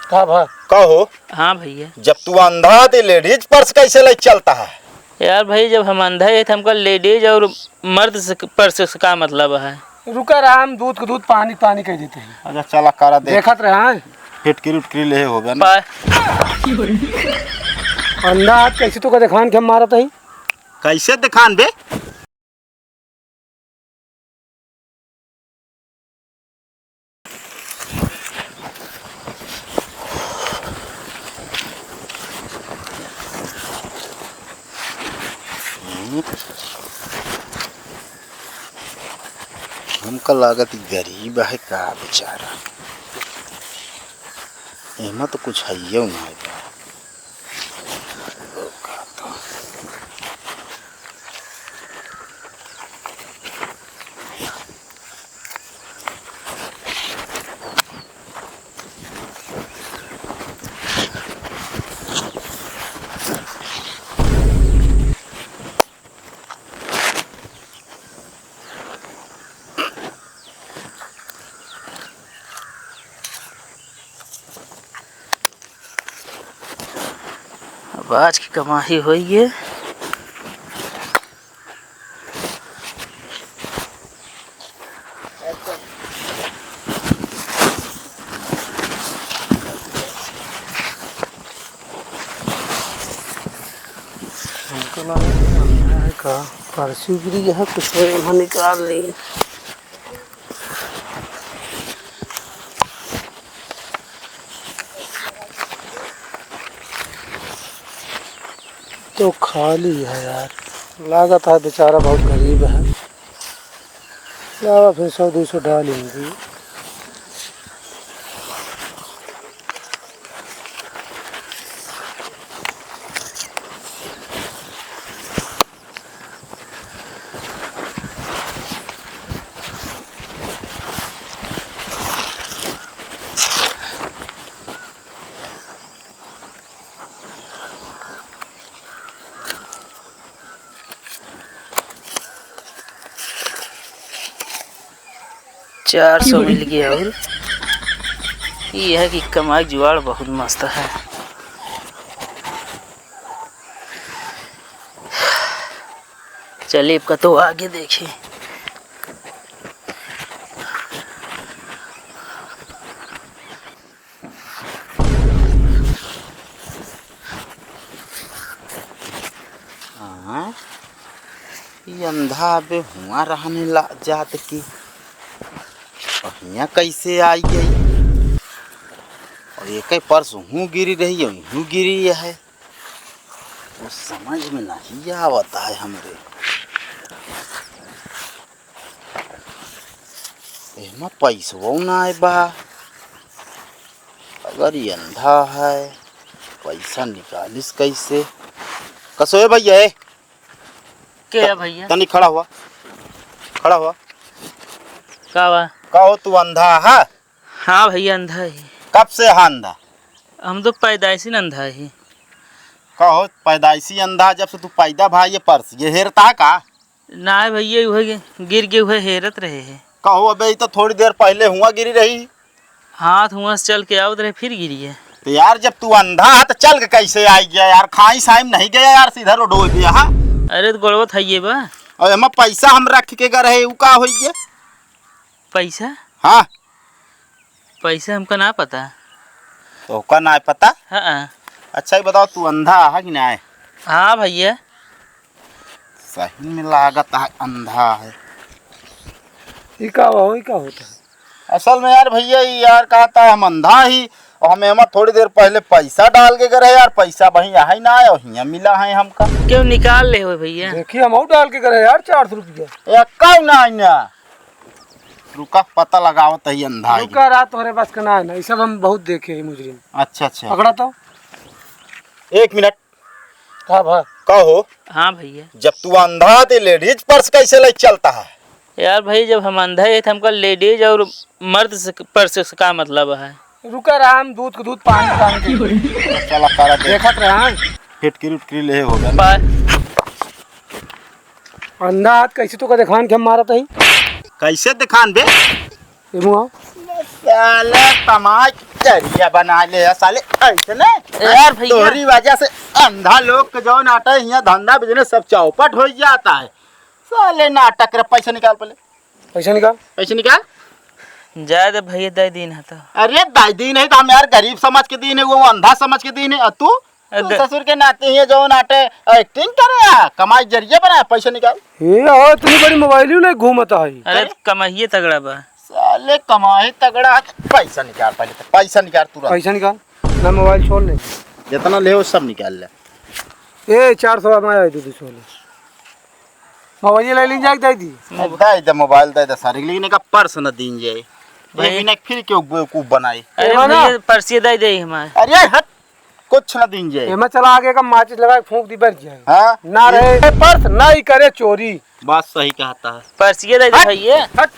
कहो। हाँ भैया। जब तू अंधा तो लेडीज पर्स कैसे ले चलता है? यार भाई जब हम अंधा है तो हमको लेडीज और मर्द से पर्स से का मतलब है? रुका रहा हम दूध को दूध पानी पानी कह देते हैं। अच्छा चला करा देखत रहे फिटकिरी उटकिरी ले होगा ना। अंधा हाथ कैसे तो का दिखान के हम मारत है? कैसे दिखान बे? हमका लागत गरीब है का बेचारा, एमा तो कुछ है ना। अब आज की कमाई हुई है। का परसों गिरी है कुछ वहाँ निकाल ली। तो खाली है यार, लागत है बेचारा बहुत गरीब है। लावा फिर 100-200 डालेंगे। चार 400 मिल गया और ये है कि कमाई जुगाड़ बहुत मस्त है। चलिए का तो आगे देखिए। हाँ ये अंधा बे हुआ रहने ला जात की यहाँ कैसे आई गई और एक ही पर्स हूँ गिरी रही है, यूँ गिरी है, वो समझ में नहीं आवता है हमरे। एमा पैसों ना आए बा। अगर ये अंधा है पैसा निकालिस कैसे? कसो है भैया? क्या भैया? तनी खड़ा हुआ का बा? कहो तू अंधा है? हाँ भैया अंधा है। कब से है अंधा? हम तो पैदाइशी अंधा है। कहो पैदाइशी अंधा, जब से तू पैदा भाई ये पर्स ये हेरता का? ना भैया वही गिर गए हुए हेरत रहे हैं। कहो अबे तो थोड़ी देर पहले हुआ गिरी रही। हाथ हुआ से चल के आवत रहे फिर गिरी है। तो यार जब तू अंधा है तो चल के कैसे आई गया यार? खाई साइम नहीं गया यार, सीधा रोड गया। हाँ अरे तो गड़बड़ था ये बा। और एमा पैसा हम रख के गए रहे, उ का हो गया? पैसा? हाँ पैसा हमको ना पता। तो का ना पता? हाँ। अच्छा ये बताओ तू अंधा है कि ना है? हाँ भैया सही में लागत है अंधा है। ये का होता है असल में यार भैया यार कहता है हम अंधा ही, और हमें एमा थोड़ी देर पहले पैसा डाल के गए यार, पैसा वही है ना आया वही मिला है हमका। क्यों निकाल ले हो भैया? देखिए हम डाल के गए यार 400 रुपया। एक ना रुका पता लगावत है अंधा है। रुका रात तुम्हारे पास का ना है ना, ये सब हम बहुत देखे हैं मुजरिम। अच्छा पकड़ा तो 1 मिनट। हाँ भाई कहो। हाँ भैया। जब तू अंधा तो लेडीज पर्स कैसे ले चलता है? यार भाई जब हम अंधा है तो हमको लेडीज और मर्द से पर्स से का मतलब है? रुका रहा हम दूध को दूध पानी पानी चला करा देखत रहे फिटकिरी उटकिरी ले होगा ना। अंधा हाथ कैसे तो का दिखान के हम मारत है? कैसे दिखान बे? मुआ साले तमाच जरिया बना ले है साले ऐसे ने यार भैया। तोहरी वजह से अंधा लोग के जो नाटक यहाँ धंधा बिजनेस सब चौपट हो जाता है। साले नाटक रे पैसे निकाल पहले, पैसा निकाल। पैसे निकाल। ज्यादा भैया दे दिन है तो अरे दाई दिन है तो हम यार गरीब समझ के दिन है, वो अंधा समझ के दिन है। और तू ससुर के नाते ही जो नाटे एक्टिंग करे कमाई जरिए बना पैसे निकाल। ये हो तुम बड़ी मोबाइल ही नहीं घूमता है। अरे कमाइए तगड़ा बा। साले कमाई तगड़ा है। पैसा निकाल पहले तो, पैसा निकाल तुरंत। पैसा निकाल ना, मोबाइल छोड़ ले। जितना ले वो सब निकाल ले। ए 400 में आई थी छोड़ ले। मोबाइल ले ली जाए दी। दे दे मोबाइल दे दे सारी, लेकिन का पर्स न दीन जाए भाई बिना फिर क्यों बेवकूफ बनाई। अरे भैया पर्सिया दे दे हमारे। अरे हट कुछ न दीन जाए। एमा चला आगे का माचिस लगा के फूंक दी बर जाए। हां ना रहे पर्स ना ही करे चोरी। बात सही कहता है। पर्सिया दे दे भैया। हट